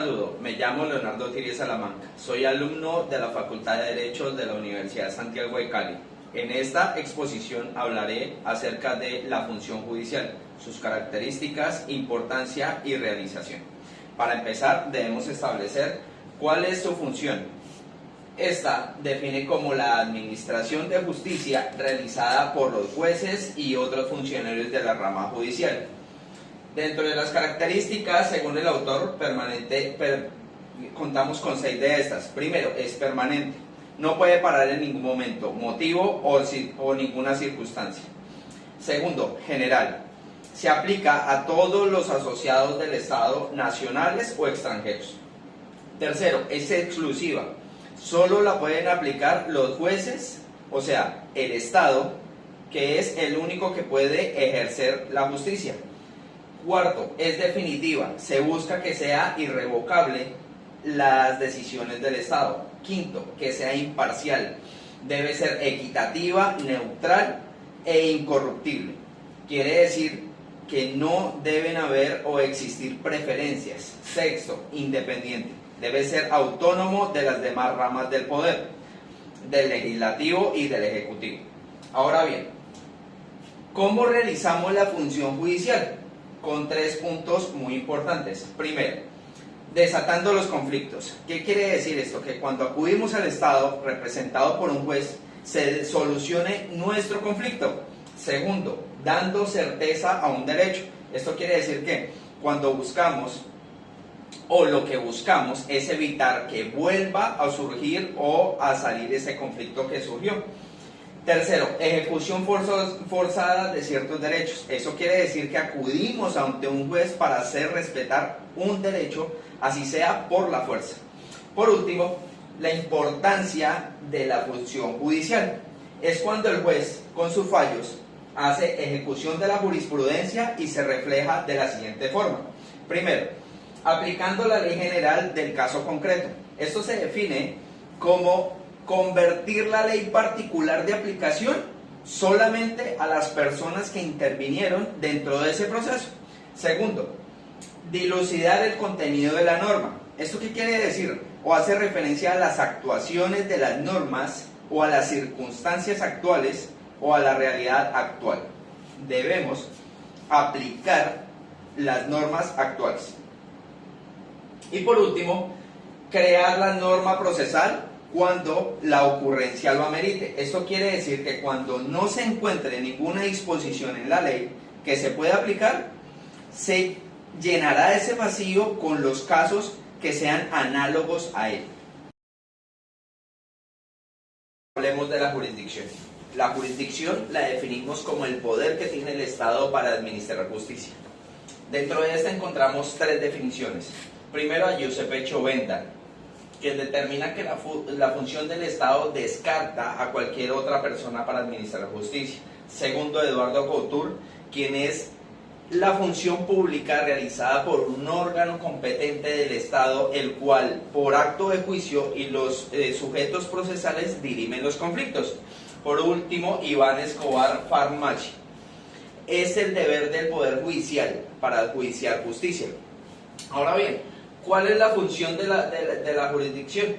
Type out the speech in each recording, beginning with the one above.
Saludo, me llamo Leonardo Tiri Salamanca, soy alumno de la Facultad de Derecho de la Universidad Santiago de Cali. En esta exposición hablaré acerca de la función judicial, sus características, importancia y realización. Para empezar, debemos establecer cuál es su función. Esta define como la administración de justicia realizada por los jueces y otros funcionarios de la rama judicial. Dentro de las características, según el autor, contamos con 6 de estas. Primero, es permanente. No puede parar en ningún momento, motivo o ninguna circunstancia. Segundo, general. Se aplica a todos los asociados del Estado, nacionales o extranjeros. Tercero, es exclusiva. Solo la pueden aplicar los jueces, o sea, el Estado, que es el único que puede ejercer la justicia. Cuarto, es definitiva, se busca que sea irrevocable las decisiones del Estado. Quinto, que sea imparcial, debe ser equitativa, neutral e incorruptible. Quiere decir que no deben haber o existir preferencias. Sexto, independiente, debe ser autónomo de las demás ramas del poder, del legislativo y del ejecutivo. Ahora bien, ¿cómo realizamos la función judicial? Con 3 puntos muy importantes. Primero, desatando los conflictos. ¿Qué quiere decir esto? Que cuando acudimos al Estado, representado por un juez, se solucione nuestro conflicto. Segundo, dando certeza a un derecho. Esto quiere decir que cuando buscamos, o lo que buscamos, es evitar que vuelva a surgir o a salir ese conflicto que surgió. Tercero, ejecución forzada de ciertos derechos. Eso quiere decir que acudimos ante un juez para hacer respetar un derecho, así sea por la fuerza. Por último, la importancia de la función judicial. Es cuando el juez, con sus fallos, hace ejecución de la jurisprudencia y se refleja de la siguiente forma. Primero, aplicando la ley general del caso concreto. Esto se define como convertir la ley particular de aplicación solamente a las personas que intervinieron dentro de ese proceso. Segundo, dilucidar el contenido de la norma. ¿Esto qué quiere decir? O hace referencia a las actuaciones de las normas o a las circunstancias actuales o a la realidad actual. Debemos aplicar las normas actuales. Y por último, crear la norma procesal cuando la ocurrencia lo amerite. Esto quiere decir que cuando no se encuentre ninguna disposición en la ley que se pueda aplicar, se llenará ese vacío con los casos que sean análogos a él. Hablemos de la jurisdicción. La jurisdicción la definimos como el poder que tiene el Estado para administrar justicia. Dentro de esta encontramos 3 definiciones. Primero, a Giuseppe Chovenda, que determina que la función del Estado descarta a cualquier otra persona para administrar justicia. Segundo, Eduardo Couture, quien es la función pública realizada por un órgano competente del Estado, el cual, por acto de juicio y los sujetos procesales, dirimen los conflictos. Por último, Iván Escobar Farmachi, es el deber del Poder Judicial para judiciar justicia. Ahora bien, ¿cuál es la función de la jurisdicción?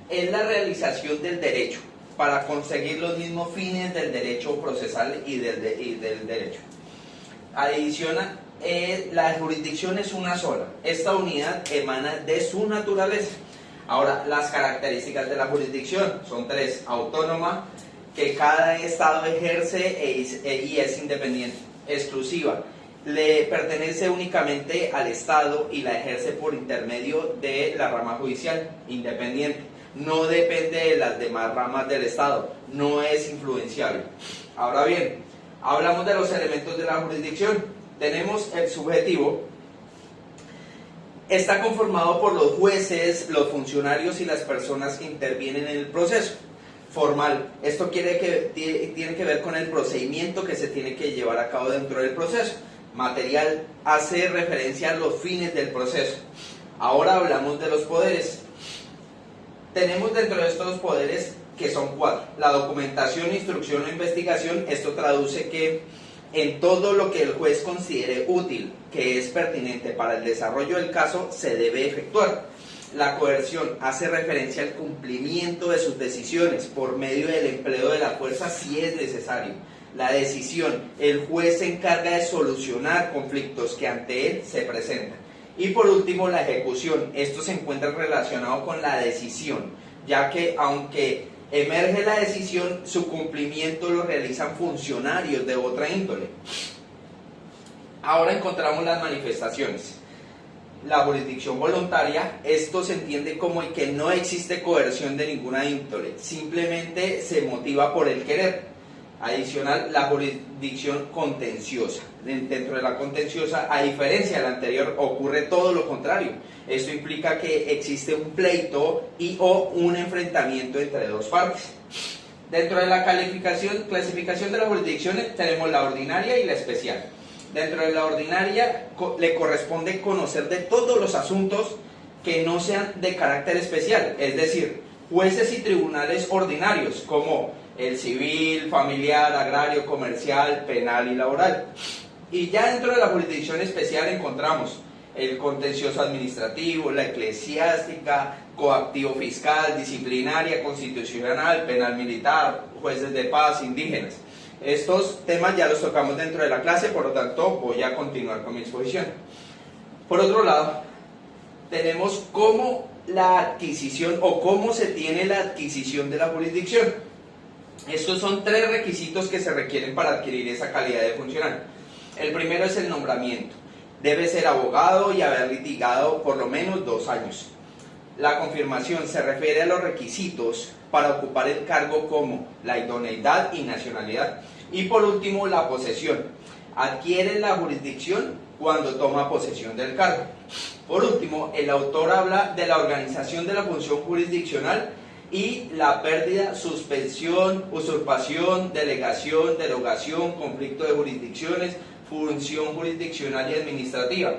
Es la realización del derecho para conseguir los mismos fines del derecho procesal y del derecho. Adiciona, la jurisdicción es una sola. Esta unidad emana de su naturaleza. Ahora, las características de la jurisdicción son 3. Autónoma, que cada Estado ejerce y es independiente. Exclusiva, le pertenece únicamente al Estado y la ejerce por intermedio de la rama judicial. Independiente, no depende de las demás ramas del Estado, no es influenciable. Ahora bien, hablamos de los elementos de la jurisdicción. Tenemos el subjetivo. Está conformado por los jueces, los funcionarios y las personas que intervienen en el proceso. Formal, esto tiene que ver con el procedimiento que se tiene que llevar a cabo dentro del proceso. Material, hace referencia a los fines del proceso. Ahora hablamos de los poderes. Tenemos dentro de estos poderes, que son 4. La documentación, instrucción o investigación. Esto traduce que en todo lo que el juez considere útil, que es pertinente para el desarrollo del caso, se debe efectuar. La coerción hace referencia al cumplimiento de sus decisiones por medio del empleo de la fuerza si es necesario. La decisión, el juez se encarga de solucionar conflictos que ante él se presentan. Y por último, la ejecución. Esto se encuentra relacionado con la decisión, ya que aunque emerge la decisión, su cumplimiento lo realizan funcionarios de otra índole. Ahora encontramos las manifestaciones. La jurisdicción voluntaria, esto se entiende como que no existe coerción de ninguna índole, simplemente se motiva por el querer. Adicional, la jurisdicción contenciosa. Dentro de la contenciosa, a diferencia de la anterior, ocurre todo lo contrario. Esto implica que existe un pleito y o un enfrentamiento entre dos partes. Dentro de la clasificación de las jurisdicciones tenemos la ordinaria y la especial. Dentro de la ordinaria le corresponde conocer de todos los asuntos que no sean de carácter especial, es decir, jueces y tribunales ordinarios como el civil, familiar, agrario, comercial, penal y laboral. Y ya dentro de la jurisdicción especial encontramos el contencioso administrativo, la eclesiástica, coactivo fiscal, disciplinaria, constitucional, penal militar, jueces de paz, indígenas. Estos temas ya los tocamos dentro de la clase, por lo tanto voy a continuar con mi exposición. Por otro lado, tenemos cómo la adquisición o cómo se tiene la adquisición de la jurisdicción. Estos son 3 requisitos que se requieren para adquirir esa calidad de funcionario. El primero es el nombramiento. Debe ser abogado y haber litigado por lo menos 2 años. La confirmación se refiere a los requisitos para ocupar el cargo como la idoneidad y nacionalidad. Y por último, la posesión. Adquiere la jurisdicción cuando toma posesión del cargo. Por último, el autor habla de la organización de la función jurisdiccional y la pérdida, suspensión, usurpación, delegación, derogación, conflicto de jurisdicciones, función jurisdiccional y administrativa.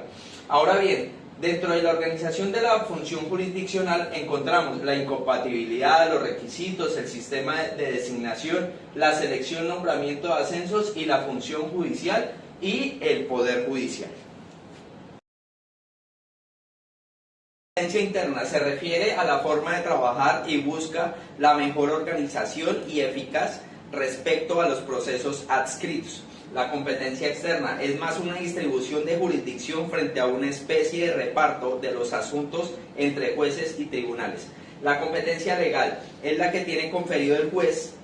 Ahora bien, dentro de la organización de la función jurisdiccional encontramos la incompatibilidad de los requisitos, el sistema de designación, la selección, nombramiento de ascensos y la función judicial y el poder judicial. La competencia interna se refiere a la forma de trabajar y busca la mejor organización y eficaz respecto a los procesos adscritos. La competencia externa es más una distribución de jurisdicción frente a una especie de reparto de los asuntos entre jueces y tribunales. La competencia legal es la que tiene conferido el juez.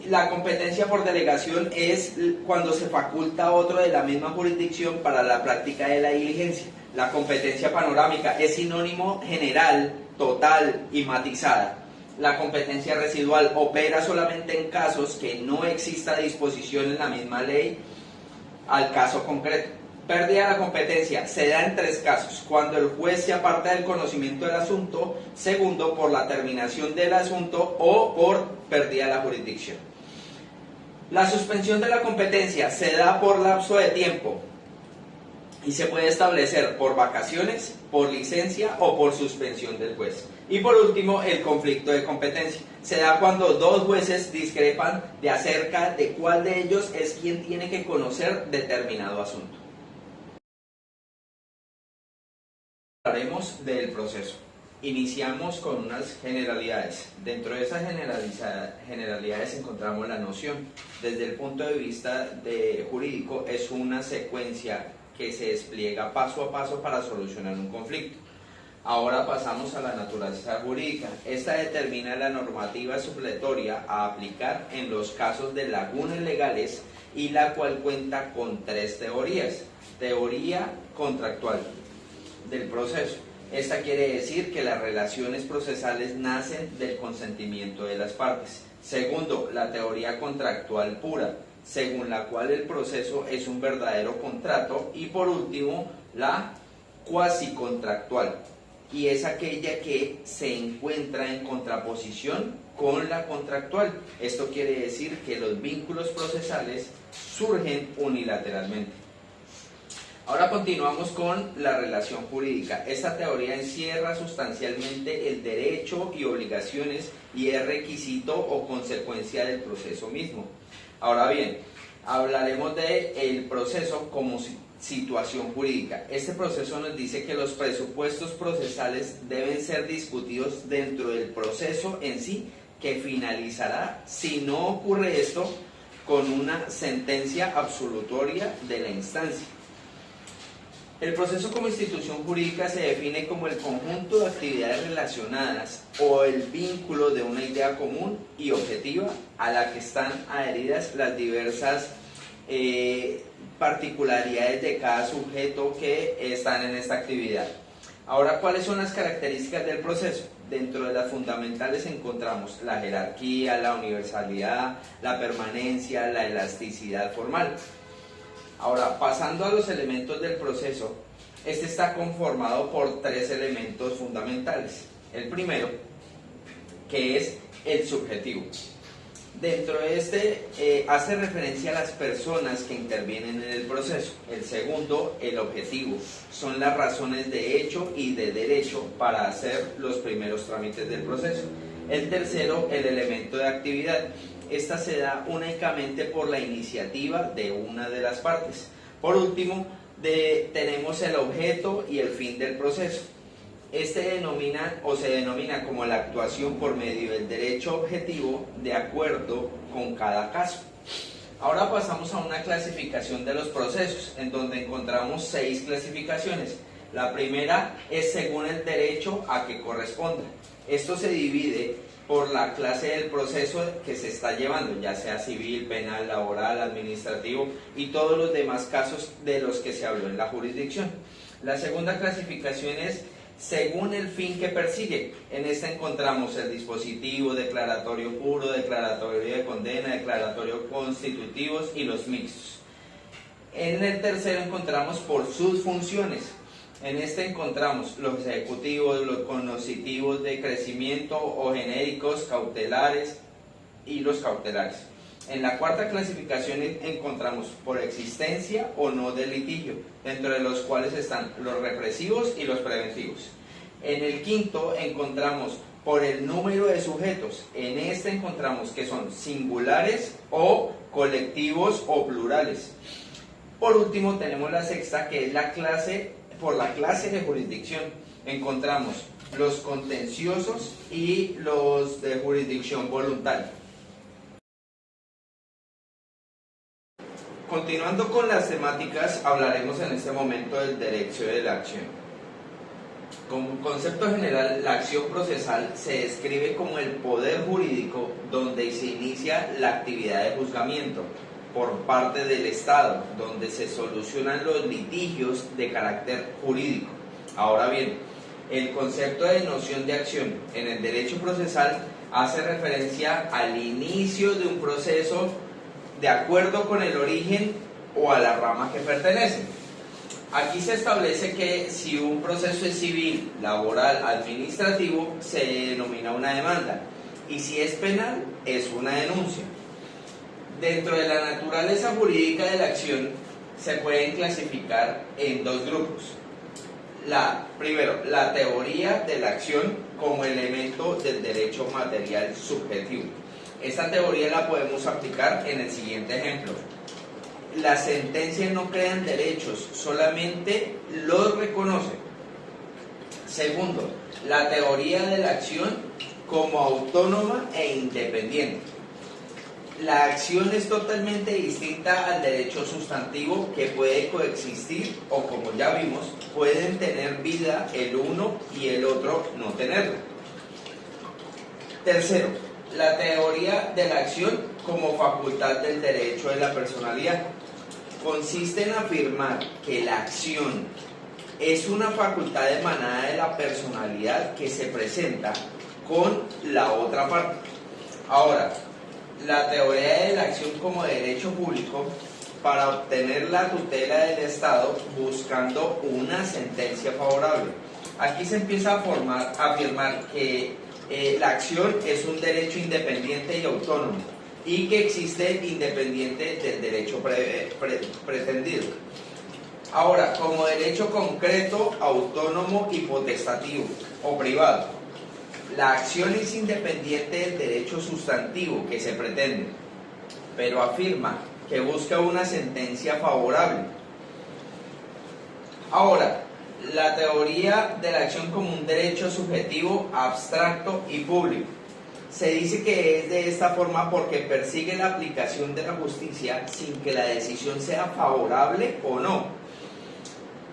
La competencia por delegación es cuando se faculta a otro de la misma jurisdicción para la práctica de la diligencia. La competencia panorámica es sinónimo general, total y matizada. La competencia residual opera solamente en casos que no exista disposición en la misma ley al caso concreto. Pérdida de la competencia se da en 3 casos: cuando el juez se aparta del conocimiento del asunto, segundo, por la terminación del asunto o por pérdida de la jurisdicción. La suspensión de la competencia se da por lapso de tiempo y se puede establecer por vacaciones, por licencia o por suspensión del juez. Y por último, el conflicto de competencia. Se da cuando 2 jueces discrepan de acerca de cuál de ellos es quien tiene que conocer determinado asunto. Hablaremos del proceso. Iniciamos con unas generalidades. Dentro de esas generalidades encontramos la noción. Desde el punto de vista jurídico, es una secuencia que se despliega paso a paso para solucionar un conflicto. Ahora pasamos a la naturaleza jurídica. Esta determina la normativa supletoria a aplicar en los casos de lagunas legales y la cual cuenta con 3 teorías. Teoría contractual del proceso. Esta quiere decir que las relaciones procesales nacen del consentimiento de las partes. Segundo, la teoría contractual pura, según la cual el proceso es un verdadero contrato. Y por último, la cuasi contractual, y es aquella que se encuentra en contraposición con la contractual. Esto quiere decir que los vínculos procesales surgen unilateralmente. Ahora continuamos con la relación jurídica. Esta teoría encierra sustancialmente el derecho y obligaciones y es requisito o consecuencia del proceso mismo. Ahora bien, hablaremos de el proceso como situación jurídica. Este proceso nos dice que los presupuestos procesales deben ser discutidos dentro del proceso en sí, que finalizará, si no ocurre esto, con una sentencia absolutoria de la instancia. El proceso como institución jurídica se define como el conjunto de actividades relacionadas o el vínculo de una idea común y objetiva a la que están adheridas las diversas particularidades de cada sujeto que están en esta actividad. Ahora, ¿cuáles son las características del proceso? Dentro de las fundamentales encontramos la jerarquía, la universalidad, la permanencia, la elasticidad formal. Ahora, pasando a los elementos del proceso, este está conformado por 3 elementos fundamentales. El primero, que es el subjetivo. Dentro de este hace referencia a las personas que intervienen en el proceso. El segundo, el objetivo. Son las razones de hecho y de derecho para hacer los primeros trámites del proceso. El tercero, el elemento de actividad. Esta se da únicamente por la iniciativa de una de las partes. Por último, tenemos el objeto y el fin del proceso. Este se denomina como la actuación por medio del derecho objetivo de acuerdo con cada caso. Ahora pasamos a una clasificación de los procesos, en donde encontramos 6 clasificaciones. La primera es según el derecho a que corresponda. Esto se divide por la clase del proceso que se está llevando, ya sea civil, penal, laboral, administrativo y todos los demás casos de los que se habló en la jurisdicción. La segunda clasificación es según el fin que persigue. En esta encontramos el dispositivo, declaratorio puro, declaratorio de condena, declaratorio constitutivos y los mixtos. En el tercero encontramos por sus funciones. En este encontramos los ejecutivos, los cognitivos de crecimiento o genéricos, cautelares y los cautelares. En la cuarta clasificación encontramos por existencia o no de litigio, dentro de los cuales están los represivos y los preventivos. En el quinto encontramos por el número de sujetos. En este encontramos que son singulares o colectivos o plurales. Por último tenemos la sexta, que es por la clase de jurisdicción. Encontramos los contenciosos y los de jurisdicción voluntaria. Continuando con las temáticas, hablaremos en este momento del derecho de la acción. Como concepto general, la acción procesal se describe como el poder jurídico donde se inicia la actividad de juzgamiento por parte del Estado, donde se solucionan los litigios de carácter jurídico. Ahora bien, el concepto de noción de acción en el derecho procesal hace referencia al inicio de un proceso de acuerdo con el origen o a la rama que pertenece. Aquí se establece que si un proceso es civil, laboral, administrativo, se denomina una demanda, y si es penal, es una denuncia. Dentro de la naturaleza jurídica de la acción se pueden clasificar en 2 grupos. Primero, la teoría de la acción como elemento del derecho material subjetivo. Esta teoría la podemos aplicar en el siguiente ejemplo. Las sentencias no crean derechos, solamente los reconocen. Segundo, la teoría de la acción como autónoma e independiente. La acción es totalmente distinta al derecho sustantivo, que puede coexistir o, como ya vimos, pueden tener vida el uno y el otro no tenerla. Tercero, la teoría de la acción como facultad del derecho de la personalidad. Consiste en afirmar que la acción es una facultad emanada de la personalidad que se presenta con la otra parte. Ahora, la teoría de la acción como derecho público para obtener la tutela del Estado buscando una sentencia favorable. Aquí se empieza a afirmar que la acción es un derecho independiente y autónomo y que existe independiente del derecho pretendido. Ahora, como derecho concreto, autónomo y potestativo o privado. La acción es independiente del derecho sustantivo que se pretende, pero afirma que busca una sentencia favorable. Ahora, la teoría de la acción como un derecho subjetivo, abstracto y público. Se dice que es de esta forma porque persigue la aplicación de la justicia sin que la decisión sea favorable o no.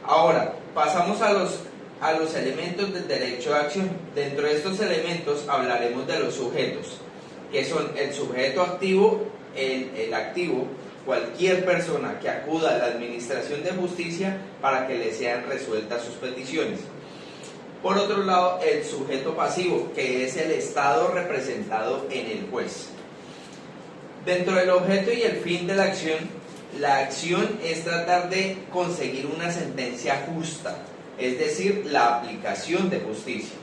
Ahora, pasamos a los elementos del derecho de acción. Dentro de estos elementos hablaremos de los sujetos, que son el sujeto activo, el activo, cualquier persona que acuda a la administración de justicia para que le sean resueltas sus peticiones. Por otro lado, el sujeto pasivo, que es el Estado representado en el juez. Dentro del objeto y el fin de la acción es tratar de conseguir una sentencia justa, es decir, la aplicación de justicia.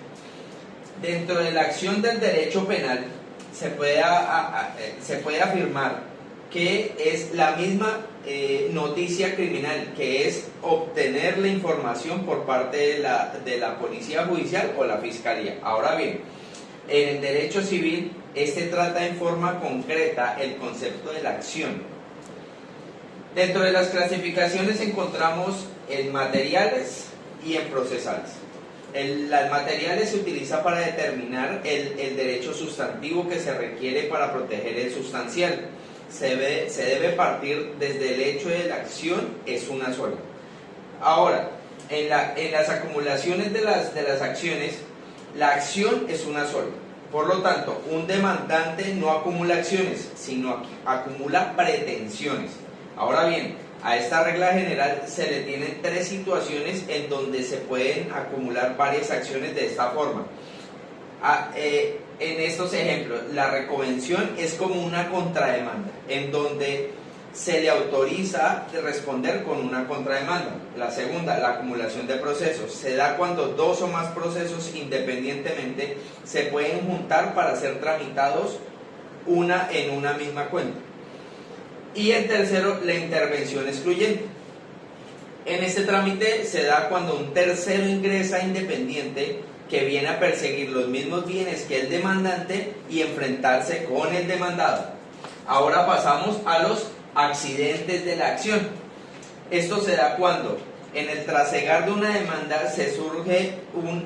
Dentro de la acción del derecho penal se puede afirmar que es la misma noticia criminal, que es obtener la información por parte de la policía judicial o la fiscalía. Ahora bien, en el derecho civil, este trata en forma concreta el concepto de la acción. Dentro de las clasificaciones encontramos en materiales y en procesales. Las materiales se utiliza para determinar el derecho sustantivo que se requiere para proteger el sustancial. Se debe partir desde el hecho de la acción, es una sola. Ahora, en las acumulaciones de las acciones, la acción es una sola. Por lo tanto, un demandante no acumula acciones, sino acumula pretensiones. Ahora bien, a esta regla general se le tienen tres situaciones en donde se pueden acumular varias acciones de esta forma. En estos ejemplos, la reconvención es como una contrademanda, en donde se le autoriza responder con una contrademanda. La segunda, la acumulación de procesos, se da cuando dos o más procesos independientemente se pueden juntar para ser tramitados en una misma cuenta. Y el tercero, la intervención excluyente. En este trámite se da cuando un tercero ingresa independiente que viene a perseguir los mismos bienes que el demandante y enfrentarse con el demandado. Ahora pasamos a los accidentes de la acción. Esto se da cuando en el trasegar de una demanda se surgen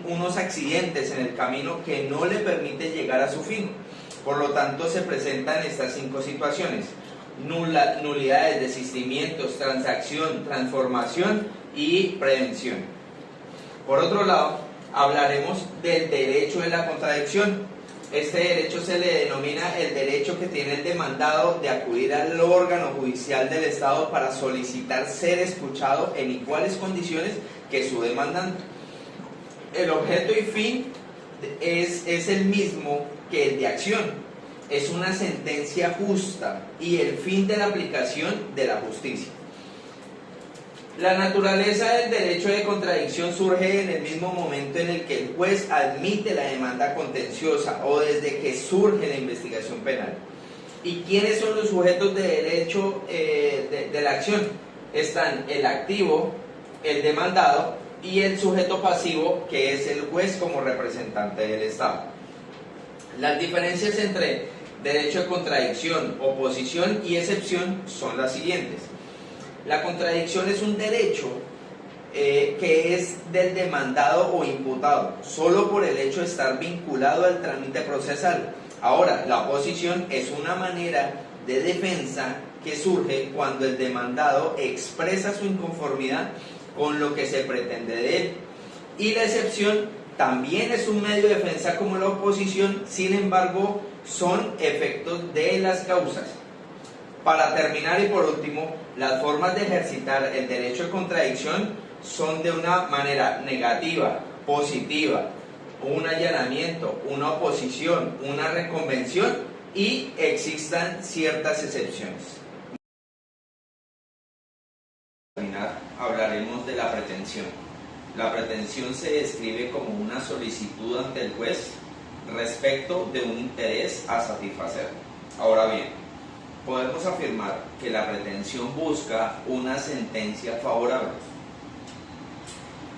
unos accidentes en el camino que no le permite llegar a su fin. Por lo tanto, se presentan estas 5 situaciones: nulidades, desistimientos, transacción, transformación y prevención. Por otro lado, hablaremos del derecho de la contradicción. Este derecho se le denomina el derecho que tiene el demandado de acudir al órgano judicial del Estado para solicitar ser escuchado en iguales condiciones que su demandante. El objeto y fin es el mismo que el de acción. Es una sentencia justa y el fin de la aplicación de la justicia. La naturaleza del derecho de contradicción surge en el mismo momento en el que el juez admite la demanda contenciosa o desde que surge la investigación penal. ¿Y quiénes son los sujetos de derecho de la acción? Están el activo, el demandado y el sujeto pasivo, que es el juez como representante del Estado. Las diferencias entre derecho de contradicción, oposición y excepción son las siguientes. La contradicción es un derecho que es del demandado o imputado, solo por el hecho de estar vinculado al trámite procesal. Ahora, la oposición es una manera de defensa que surge cuando el demandado expresa su inconformidad con lo que se pretende de él. Y la excepción también es un medio de defensa como la oposición, sin embargo, son efectos de las causas. Para terminar y por último, las formas de ejercitar el derecho de contradicción son de una manera negativa, positiva, un allanamiento, una oposición, una reconvención y existan ciertas excepciones. Para terminar, hablaremos de la pretensión. La pretensión se describe como una solicitud ante el juez respecto de un interés a satisfacer. Ahora bien, podemos afirmar que la pretensión busca una sentencia favorable.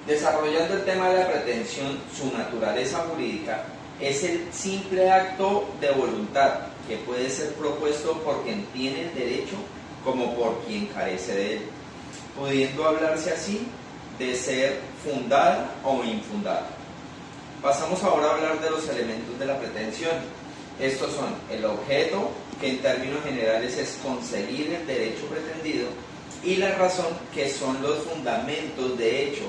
Desarrollando el tema de la pretensión, su naturaleza jurídica es el simple acto de voluntad que puede ser propuesto por quien tiene el derecho como por quien carece de él, pudiendo hablarse así de ser fundada o infundada. Pasamos ahora a hablar de los elementos de la pretensión. Estos son el objeto, que en términos generales es conseguir el derecho pretendido, y la razón, que son los fundamentos de hecho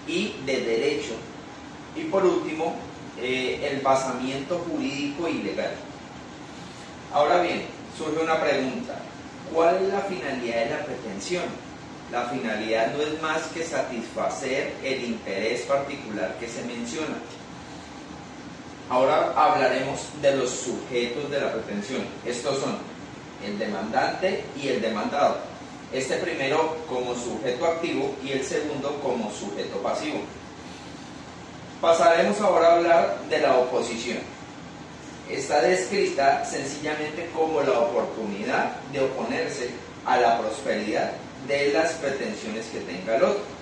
y de derecho, y por último el basamiento jurídico y legal. Ahora bien, surge una pregunta: ¿cuál es la finalidad de la pretensión? La finalidad no es más que satisfacer el interés particular que se menciona. Ahora hablaremos de los sujetos de la pretensión. Estos son el demandante y el demandado. Este primero como sujeto activo y el segundo como sujeto pasivo. Pasaremos ahora a hablar de la oposición. Está descrita sencillamente como la oportunidad de oponerse a la prosperidad de las pretensiones que tenga el otro.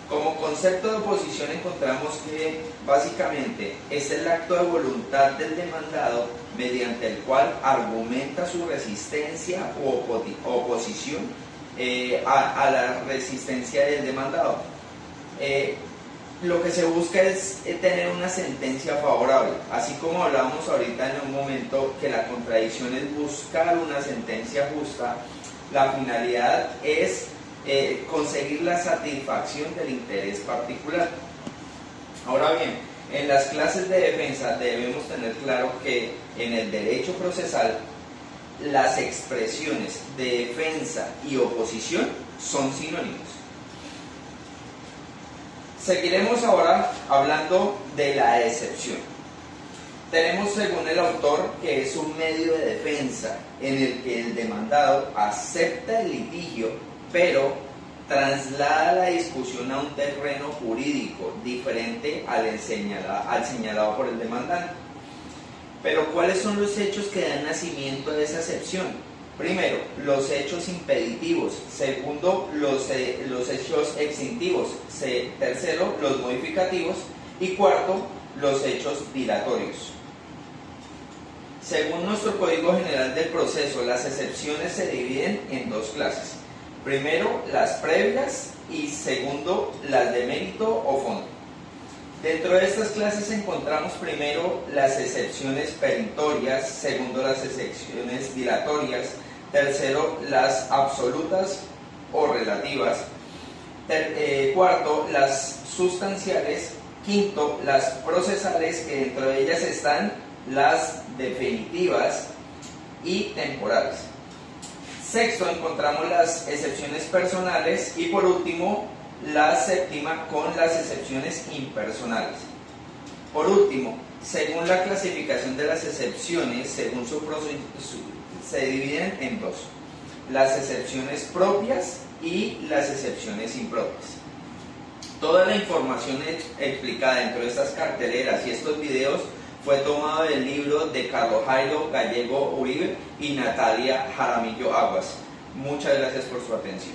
Como concepto de oposición encontramos que básicamente es el acto de voluntad del demandado mediante el cual argumenta su resistencia o oposición a la resistencia del demandado. Lo que se busca es tener una sentencia favorable, así como hablábamos ahorita en un momento que la contradicción es buscar una sentencia justa. La finalidad es conseguir la satisfacción del interés particular. Ahora bien, en las clases de defensa debemos tener claro que en el derecho procesal las expresiones de defensa y oposición son sinónimos. Seguiremos ahora hablando de la excepción. Tenemos, según el autor, que es un medio de defensa en el que el demandado acepta el litigio, pero traslada la discusión a un terreno jurídico diferente al señalado por el demandante. Pero ¿cuáles son los hechos que dan nacimiento a esa excepción? Primero, los hechos impeditivos. Segundo, los hechos extintivos. Tercero, los modificativos. Y cuarto, los hechos dilatorios. Según nuestro Código General del Proceso, las excepciones se dividen en dos clases. Primero, las previas, y segundo, las de mérito o fondo. Dentro de estas clases encontramos primero las excepciones perentorias, segundo las excepciones dilatorias, tercero las absolutas o relativas, cuarto las sustanciales, quinto las procesales, que dentro de ellas están las definitivas y temporales. Sexto, encontramos las excepciones personales y por último la séptima con las excepciones impersonales. Por último, según la clasificación de las excepciones, según se dividen en dos: las excepciones propias y las excepciones impropias. Toda la información explicada dentro de estas carteleras y estos videos fue tomado del libro de Carlos Jairo Gallego Uribe y Natalia Jaramillo Aguas. Muchas gracias por su atención.